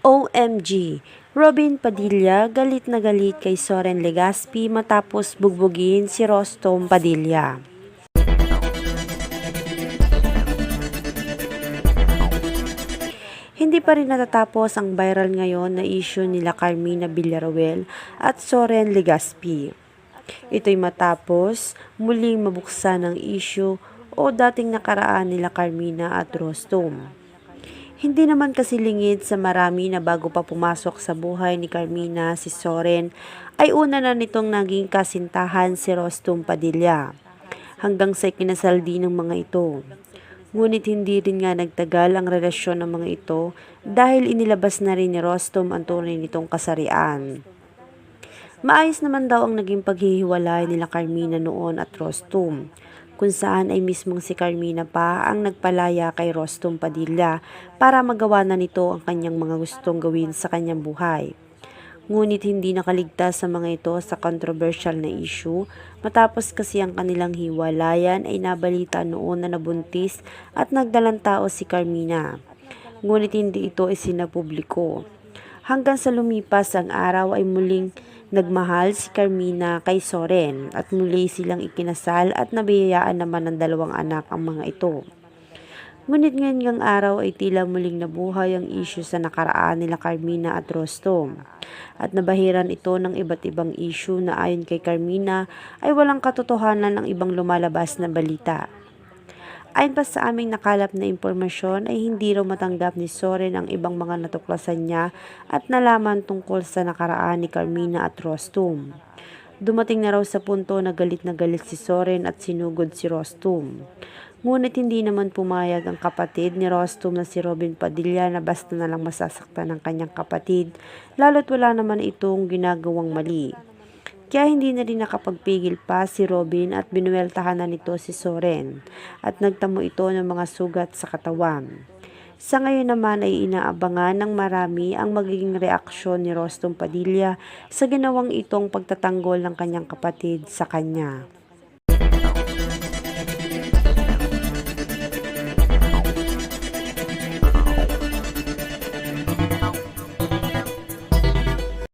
OMG! Robin Padilla galit na galit kay Soren Legaspi matapos bugbugin si Rostom Padilla. Hindi pa rin natatapos ang viral ngayon na issue nila Carmina Villarroel at Soren Legaspi. Ito'y matapos muling mabuksan ang issue o dating nakaraan nila Carmina at Rostom. Hindi naman kasi lingid sa marami na bago pa pumasok sa buhay ni Carmina si Soren ay una na nitong naging kasintahan si Rostom Padilla hanggang sa ikinasal din ng mga ito. Ngunit hindi rin nga nagtagal ang relasyon ng mga ito dahil inilabas na rin ni Rostom ang tunay nitong kasarian. Maayos naman daw ang naging paghihiwalay nila Carmina noon at Rostom, kung saan ay mismong si Carmina pa ang nagpalaya kay Rostom Padilla para magawa na nito ang kanyang mga gustong gawin sa kanyang buhay. Ngunit hindi nakaligtas sa mga ito sa controversial na issue matapos kasi ang kanilang hiwalayan ay nabalita noon na nabuntis at nagdalang tao si Carmina. Ngunit hindi ito isinapubliko. Hanggang sa lumipas ang araw ay muling nagmahal si Carmina kay Soren at muli silang ikinasal at nabiyayaan naman ng 2 anak ang mga ito. Ngunit ngayong araw ay tila muling nabuhay ang issue sa nakaraan nila Carmina at Rostom. At nabahiran ito ng iba't ibang issue na ayon kay Carmina ay walang katotohanan ang ibang lumalabas na balita. Ayon pa sa aming nakalap na impormasyon ay hindi raw matanggap ni Soren ang ibang mga natuklasan niya at nalaman tungkol sa nakaraan ni Carmina at Rostom. Dumating na raw sa punto na galit si Soren at sinugod si Rostom. Ngunit hindi naman pumayag ang kapatid ni Rostom na si Robin Padilla na basta na lang masasaktan ng kanyang kapatid, lalo't wala naman itong ginagawang mali. Kaya hindi na rin nakapagpigil pa si Robin at binuweltahan na nito si Soren at nagtamo ito ng mga sugat sa katawan. Sa ngayon naman ay inaabangan ng marami ang magiging reaksyon ni Rostom Padilla sa ginawang itong pagtatanggol ng kanyang kapatid sa kanya.